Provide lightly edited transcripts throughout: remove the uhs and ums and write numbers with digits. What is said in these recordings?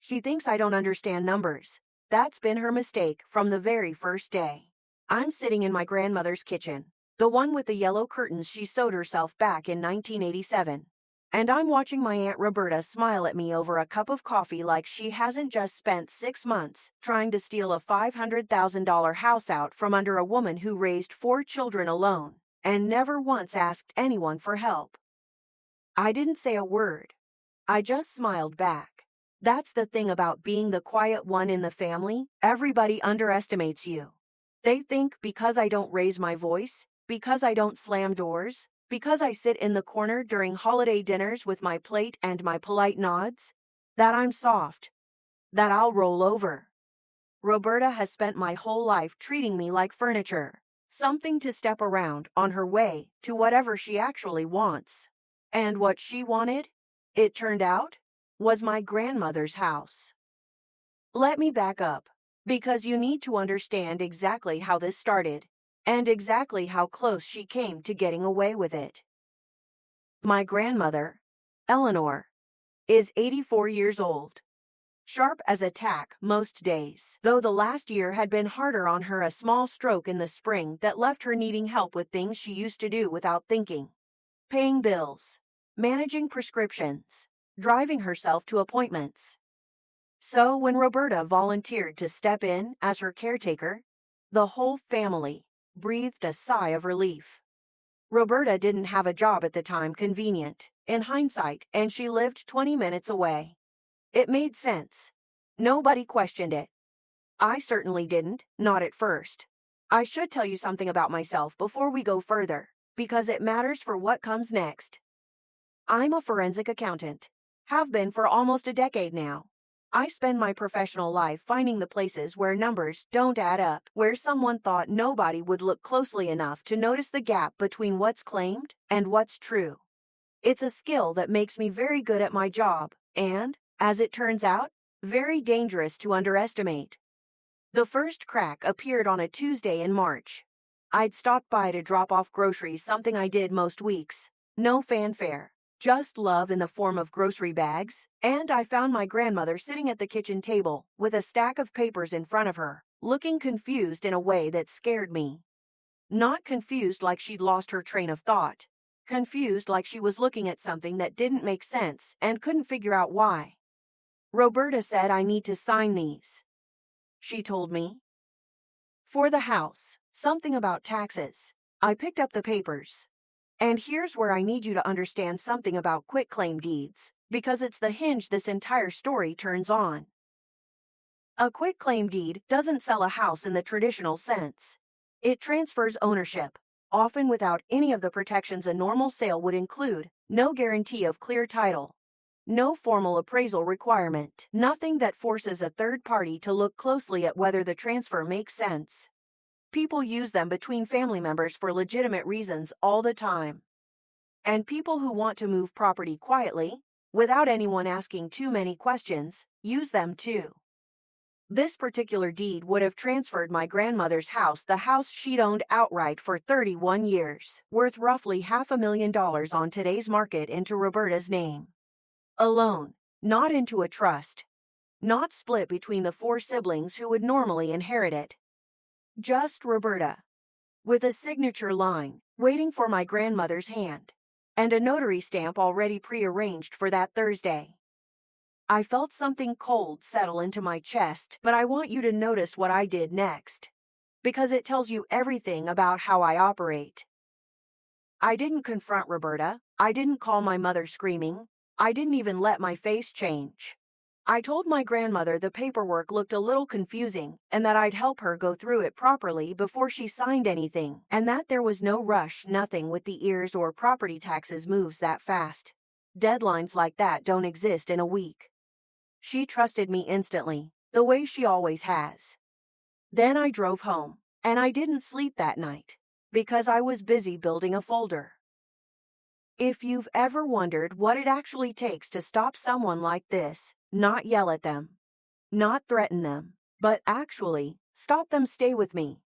She thinks I don't understand numbers. That's been her mistake from the very first day. I'm sitting in my grandmother's kitchen, the one with the yellow curtains she sewed herself back in 1987. And I'm watching my Aunt Roberta smile at me over a cup of coffee like she hasn't just spent 6 months trying to steal a $500,000 house out from under a woman who raised 4 children alone and never once asked anyone for help. I didn't say a word. I just smiled back. That's the thing about being the quiet one in the family. Everybody underestimates you. They think because I don't raise my voice, because I don't slam doors, because I sit in the corner during holiday dinners with my plate and my polite nods, that I'm soft, that I'll roll over. Roberta has spent my whole life treating me like furniture, something to step around on her way to whatever she actually wants. And what she wanted, it turned out, was my grandmother's house. Let me back up, because you need to understand exactly how this started, and exactly how close she came to getting away with it. My grandmother, Eleanor, is 84 years old. Sharp as a tack most days, though the last year had been harder on her, a small stroke in the spring that left her needing help with things she used to do without thinking. Paying bills, managing prescriptions, driving herself to appointments. So when Roberta volunteered to step in as her caretaker, the whole family breathed a sigh of relief. Roberta didn't have a job at the time, convenient, in hindsight, and she lived 20 minutes away. It made sense. Nobody questioned it. I certainly didn't, not at first. I should tell you something about myself before we go further, because it matters for what comes next. I'm a forensic accountant. Have been for almost a decade now. I spend my professional life finding the places where numbers don't add up, where someone thought nobody would look closely enough to notice the gap between what's claimed and what's true. It's a skill that makes me very good at my job, and, as it turns out, very dangerous to underestimate. The first crack appeared on a Tuesday in March. I'd stopped by to drop off groceries, something I did most weeks. No fanfare. Just love in the form of grocery bags, and I found my grandmother sitting at the kitchen table with a stack of papers in front of her, looking confused in a way that scared me. Not confused like she'd lost her train of thought. Confused like she was looking at something that didn't make sense and couldn't figure out why. Roberta said I need to sign these. She told me. For the house, something about taxes. I picked up the papers. And here's where I need you to understand something about quitclaim deeds, because it's the hinge this entire story turns on. A quitclaim deed doesn't sell a house in the traditional sense. It transfers ownership, often without any of the protections a normal sale would include: no guarantee of clear title, no formal appraisal requirement, nothing that forces a third party to look closely at whether the transfer makes sense. People use them between family members for legitimate reasons all the time. And people who want to move property quietly, without anyone asking too many questions, use them too. This particular deed would have transferred my grandmother's house, the house she'd owned outright for 31 years, worth roughly $500,000 on today's market, into Roberta's name. Alone, not into a trust. Not split between the 4 siblings who would normally inherit it. Just Roberta, with a signature line, waiting for my grandmother's hand, and a notary stamp already pre-arranged for that Thursday. I felt something cold settle into my chest, but I want you to notice what I did next, because it tells you everything about how I operate. I didn't confront Roberta. I didn't call my mother screaming. I didn't even let my face change. I told my grandmother the paperwork looked a little confusing and that I'd help her go through it properly before she signed anything, and that there was no rush. Nothing with the ears or property taxes moves that fast. Deadlines like that don't exist in a week. She trusted me instantly, the way she always has. Then I drove home, and I didn't sleep that night, because I was busy building a folder. If you've ever wondered what it actually takes to stop someone like this, not yell at them, not threaten them, but actually stop them, stay with me.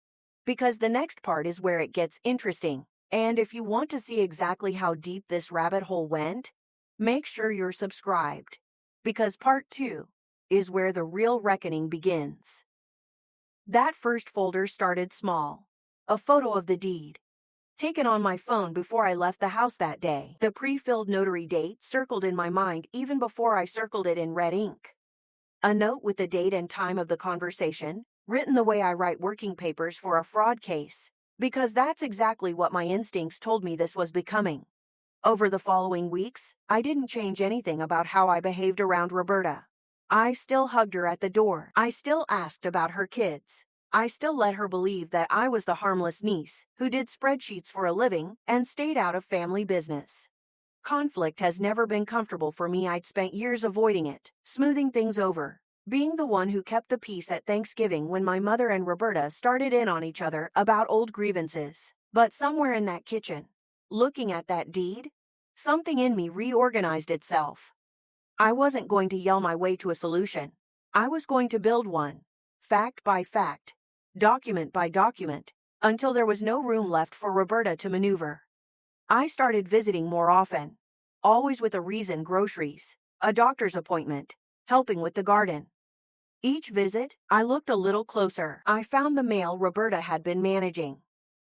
Because the next part is where it gets interesting, and if you want to see exactly how deep this rabbit hole went, make sure you're subscribed. Because part 2 is where the real reckoning begins. That first folder started small. A photo of the deed, taken on my phone before I left the house that day. The pre-filled notary date circled in my mind even before I circled it in red ink. A note with the date and time of the conversation, written the way I write working papers for a fraud case, because that's exactly what my instincts told me this was becoming. Over the following weeks, I didn't change anything about how I behaved around Roberta. I still hugged her at the door. I still asked about her kids. I still let her believe that I was the harmless niece who did spreadsheets for a living and stayed out of family business. Conflict has never been comfortable for me. I'd spent years avoiding it, smoothing things over, being the one who kept the peace at Thanksgiving when my mother and Roberta started in on each other about old grievances. But somewhere in that kitchen, looking at that deed, something in me reorganized itself. I wasn't going to yell my way to a solution. I was going to build one, fact by fact, document by document, until there was no room left for Roberta to maneuver. I started visiting more often, always with a reason: groceries, a doctor's appointment, helping with the garden. Each visit, I looked a little closer. I found the mail Roberta had been managing.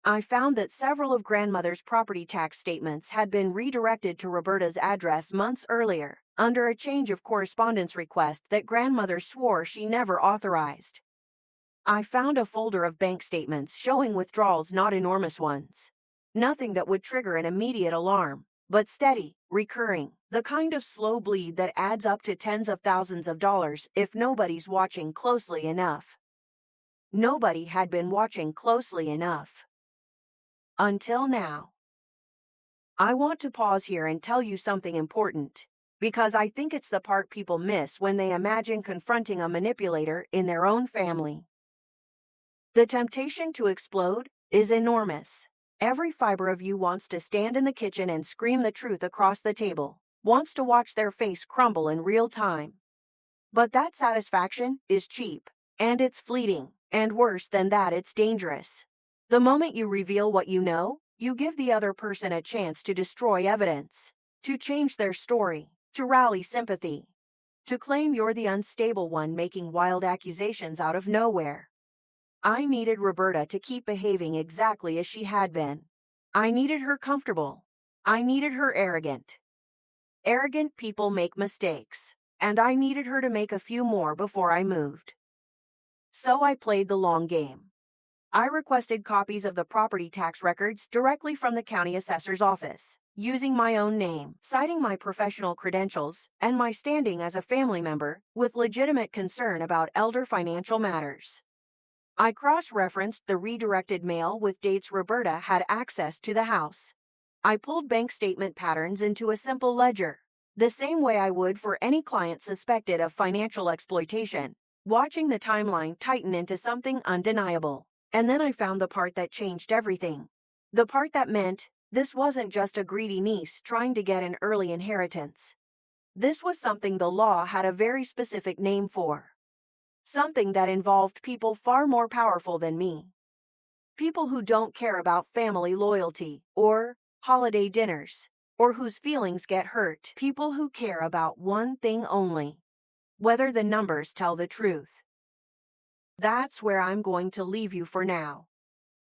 I found that several of grandmother's property tax statements had been redirected to Roberta's address months earlier, under a change of correspondence request that grandmother swore she never authorized. I found a folder of bank statements showing withdrawals, not enormous ones. Nothing that would trigger an immediate alarm, but steady, recurring, the kind of slow bleed that adds up to tens of thousands of dollars if nobody's watching closely enough. Nobody had been watching closely enough. Until now. I want to pause here and tell you something important, because I think it's the part people miss when they imagine confronting a manipulator in their own family. The temptation to explode is enormous. Every fiber of you wants to stand in the kitchen and scream the truth across the table, wants to watch their face crumble in real time. But that satisfaction is cheap, and it's fleeting, and worse than that, it's dangerous. The moment you reveal what you know, you give the other person a chance to destroy evidence, to change their story, to rally sympathy, to claim you're the unstable one making wild accusations out of nowhere. I needed Roberta to keep behaving exactly as she had been. I needed her comfortable. I needed her arrogant. Arrogant people make mistakes, and I needed her to make a few more before I moved. So I played the long game. I requested copies of the property tax records directly from the county assessor's office, using my own name, citing my professional credentials, and my standing as a family member with legitimate concern about elder financial matters. I cross-referenced the redirected mail with dates Roberta had access to the house. I pulled bank statement patterns into a simple ledger, the same way I would for any client suspected of financial exploitation, watching the timeline tighten into something undeniable. And then I found the part that changed everything. The part that meant this wasn't just a greedy niece trying to get an early inheritance. This was something the law had a very specific name for. Something that involved people far more powerful than me. People who don't care about family loyalty, or holiday dinners, or whose feelings get hurt. People who care about one thing only: whether the numbers tell the truth. That's where I'm going to leave you for now.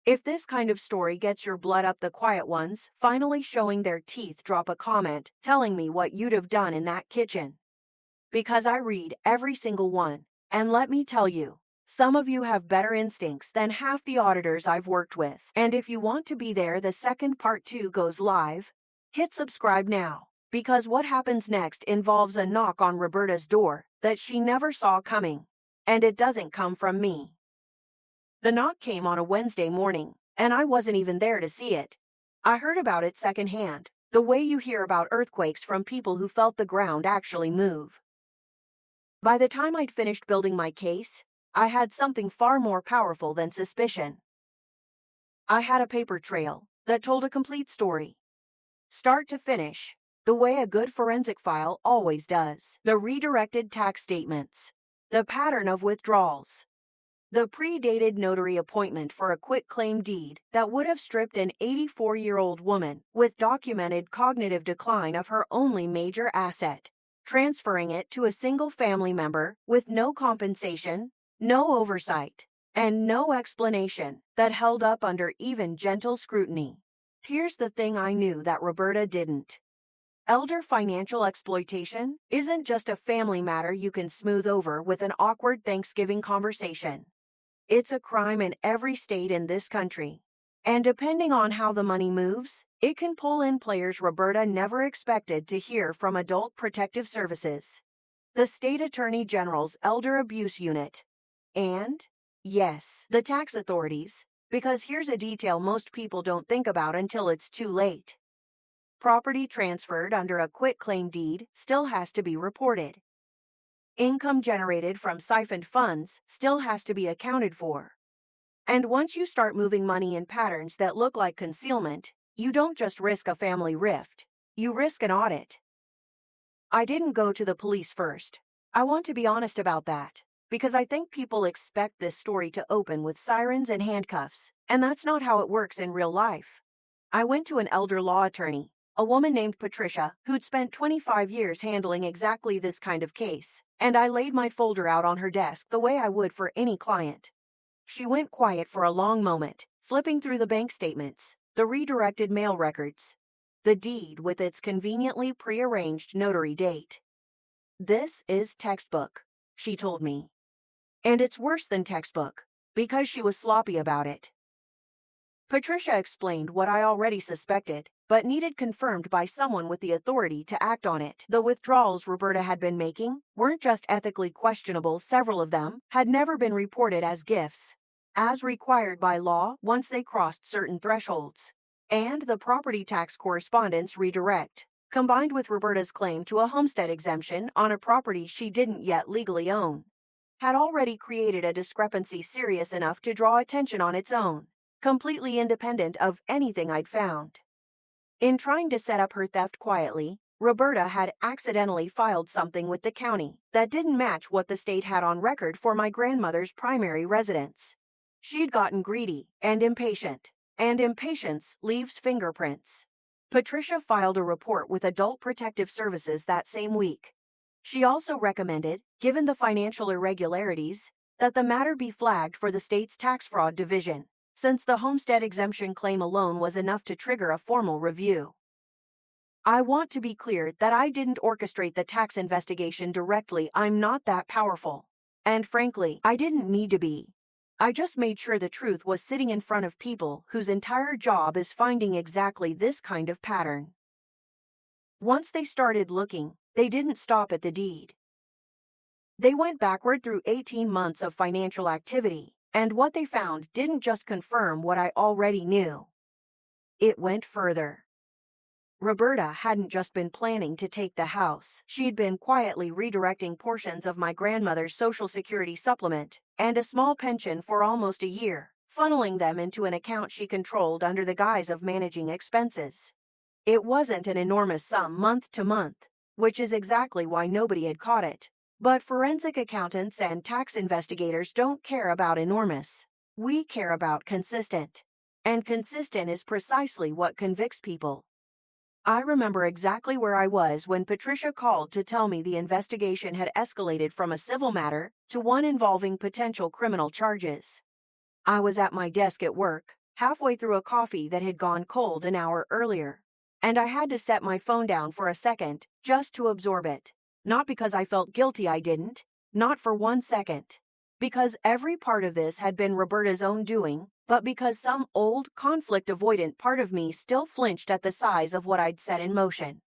If this kind of story gets your blood up, the quiet ones finally showing their teeth, drop a comment telling me what you'd have done in that kitchen. Because I read every single one, and let me tell you, some of you have better instincts than half the auditors I've worked with. And if you want to be there the second part 2 goes live, hit subscribe now, because what happens next involves a knock on Roberta's door that she never saw coming. And it doesn't come from me. The knock came on a Wednesday morning, and I wasn't even there to see it. I heard about it secondhand, the way you hear about earthquakes from people who felt the ground actually move. By the time I'd finished building my case, I had something far more powerful than suspicion. I had a paper trail that told a complete story, start to finish, the way a good forensic file always does. The redirected tax statements, the pattern of withdrawals, the predated notary appointment for a quitclaim deed that would have stripped an 84-year-old woman with documented cognitive decline of her only major asset, transferring it to a single family member with no compensation, no oversight, and no explanation that held up under even gentle scrutiny. Here's the thing I knew that Roberta didn't. Elder financial exploitation isn't just a family matter you can smooth over with an awkward Thanksgiving conversation. It's a crime in every state in this country. And depending on how the money moves, it can pull in players Roberta never expected to hear from Adult Protective Services, the State Attorney General's Elder Abuse Unit, and, yes, the tax authorities, because here's a detail most people don't think about until it's too late. Property transferred under a quitclaim deed still has to be reported. Income generated from siphoned funds still has to be accounted for. And once you start moving money in patterns that look like concealment, you don't just risk a family rift, you risk an audit. I didn't go to the police first. I want to be honest about that, because I think people expect this story to open with sirens and handcuffs, and that's not how it works in real life. I went to an elder law attorney, a woman named Patricia, who'd spent 25 years handling exactly this kind of case, and I laid my folder out on her desk the way I would for any client. She went quiet for a long moment, flipping through the bank statements, the redirected mail records, the deed with its conveniently prearranged notary date. "This is textbook," she told me. And it's worse than textbook, because she was sloppy about it. Patricia explained what I already suspected, but needed confirmed by someone with the authority to act on it. The withdrawals Roberta had been making weren't just ethically questionable, several of them had never been reported as gifts, as required by law once they crossed certain thresholds. And the property tax correspondence redirect, combined with Roberta's claim to a homestead exemption on a property she didn't yet legally own, had already created a discrepancy serious enough to draw attention on its own, completely independent of anything I'd found. In trying to set up her theft quietly, Roberta had accidentally filed something with the county that didn't match what the state had on record for my grandmother's primary residence. She'd gotten greedy and impatience leaves fingerprints. Patricia filed a report with Adult Protective Services that same week. She also recommended, given the financial irregularities, that the matter be flagged for the state's tax fraud division, since the homestead exemption claim alone was enough to trigger a formal review. I want to be clear that I didn't orchestrate the tax investigation directly. I'm not that powerful. And frankly, I didn't need to be. I just made sure the truth was sitting in front of people whose entire job is finding exactly this kind of pattern. Once they started looking, they didn't stop at the deed. They went backward through 18 months of financial activity, and what they found didn't just confirm what I already knew. It went further. Roberta hadn't just been planning to take the house. She'd been quietly redirecting portions of my grandmother's Social Security supplement and a small pension for almost a year, funneling them into an account she controlled under the guise of managing expenses. It wasn't an enormous sum month to month, which is exactly why nobody had caught it. But forensic accountants and tax investigators don't care about enormous. We care about consistent. And consistent is precisely what convicts people. I remember exactly where I was when Patricia called to tell me the investigation had escalated from a civil matter to one involving potential criminal charges. I was at my desk at work, halfway through a coffee that had gone cold an hour earlier, and I had to set my phone down for a second just to absorb it. Not because I felt guilty, I didn't, not for 1 second. Because every part of this had been Roberta's own doing, but because some old, conflict-avoidant part of me still flinched at the size of what I'd set in motion.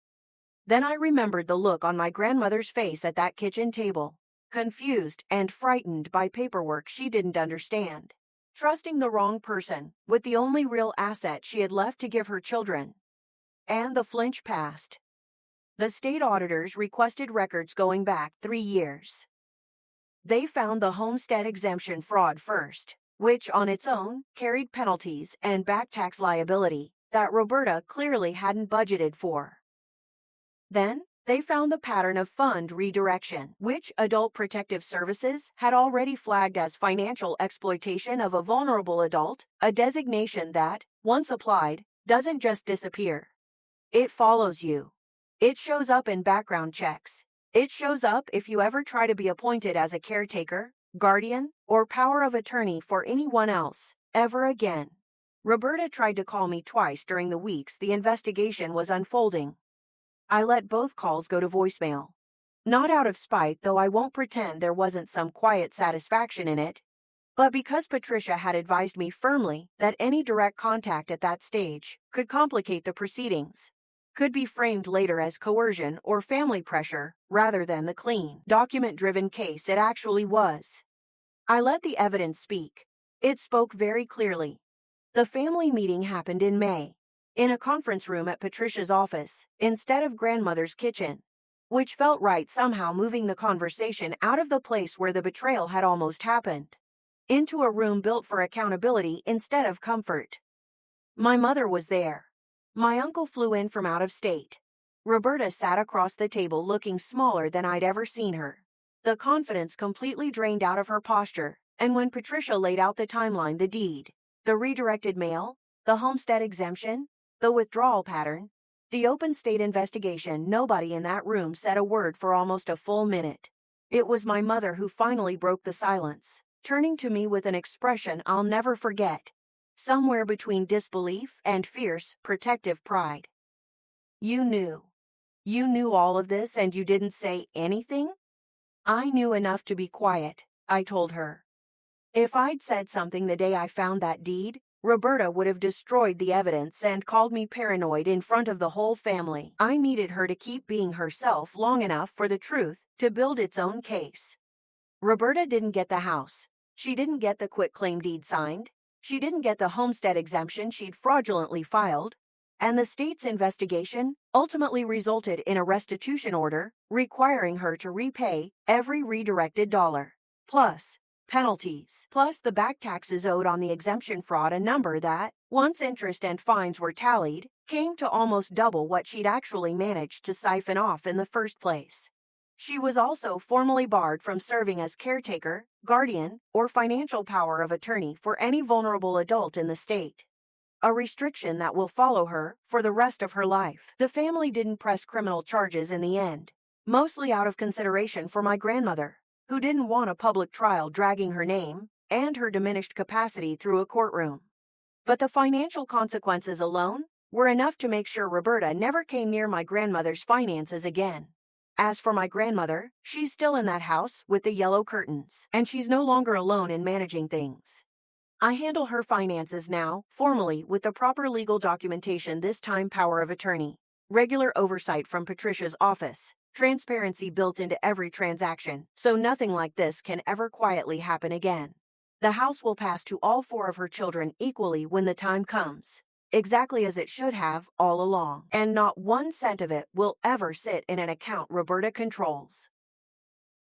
Then I remembered the look on my grandmother's face at that kitchen table, confused and frightened by paperwork she didn't understand, trusting the wrong person with the only real asset she had left to give her children. And the flinch passed. The state auditors requested records going back 3 years. They found the homestead exemption fraud first, which on its own carried penalties and back tax liability that Roberta clearly hadn't budgeted for. Then, they found the pattern of fund redirection, which Adult Protective Services had already flagged as financial exploitation of a vulnerable adult, a designation that, once applied, doesn't just disappear. It follows you. It shows up in background checks, It shows up if you ever try to be appointed as a caretaker, guardian, or power of attorney for anyone else, ever again. Roberta tried to call me twice during the weeks the investigation was unfolding. I let both calls go to voicemail. Not out of spite, though I won't pretend there wasn't some quiet satisfaction in it, but because Patricia had advised me firmly that any direct contact at that stage could complicate the proceedings, could be framed later as coercion or family pressure rather than the clean, document-driven case it actually was. I let the evidence speak. It spoke very clearly. The family meeting happened in May, in a conference room at Patricia's office, instead of grandmother's kitchen, which felt right, somehow moving the conversation out of the place where the betrayal had almost happened, into a room built for accountability instead of comfort. My mother was there. My uncle flew in from out of state. Roberta sat across the table looking smaller than I'd ever seen her. The confidence completely drained out of her posture, and when Patricia laid out the timeline, the deed, the redirected mail, the homestead exemption, the withdrawal pattern, the open state investigation, nobody in that room said a word for almost a full minute. It was my mother who finally broke the silence, turning to me with an expression I'll never forget, somewhere between disbelief and fierce, protective pride. "You knew. You knew all of this and you didn't say anything?" "I knew enough to be quiet," I told her. If I'd said something the day I found that deed, Roberta would have destroyed the evidence and called me paranoid in front of the whole family. I needed her to keep being herself long enough for the truth to build its own case. Roberta didn't get the house. She didn't get the quitclaim deed signed. She didn't get the homestead exemption she'd fraudulently filed. And the state's investigation ultimately resulted in a restitution order requiring her to repay every redirected dollar, plus penalties, plus the back taxes owed on the exemption fraud, a number that, once interest and fines were tallied, came to almost double what she'd actually managed to siphon off in the first place. She was also formally barred from serving as caretaker, guardian, or financial power of attorney for any vulnerable adult in the state, a restriction that will follow her for the rest of her life. The family didn't press criminal charges in the end, mostly out of consideration for my grandmother, who didn't want a public trial dragging her name and her diminished capacity through a courtroom. But the financial consequences alone were enough to make sure Roberta never came near my grandmother's finances again. As for my grandmother, she's still in that house with the yellow curtains, and she's no longer alone in managing things. I handle her finances now, formally, with the proper legal documentation, this time power of attorney, regular oversight from Patricia's office, transparency built into every transaction, so nothing like this can ever quietly happen again. The house will pass to all 4 of her children equally when the time comes, exactly as it should have all along, and not 1 cent of it will ever sit in an account Roberta controls.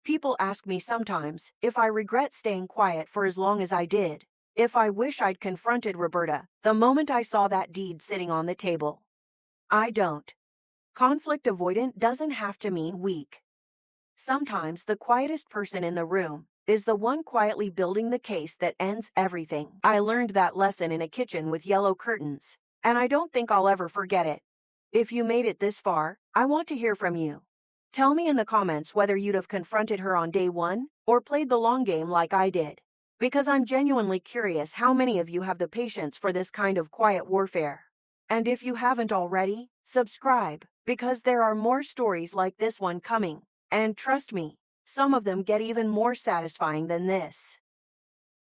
People ask me sometimes if I regret staying quiet for as long as I did, if I wish I'd confronted Roberta the moment I saw that deed sitting on the table. I don't. Conflict avoidant doesn't have to mean weak. Sometimes the quietest person in the room is the one quietly building the case that ends everything. I learned that lesson in a kitchen with yellow curtains, and I don't think I'll ever forget it. If you made it this far, I want to hear from you. Tell me in the comments whether you'd have confronted her on day 1 or played the long game like I did, because I'm genuinely curious how many of you have the patience for this kind of quiet warfare. And if you haven't already, subscribe, because there are more stories like this one coming, and trust me, some of them get even more satisfying than this.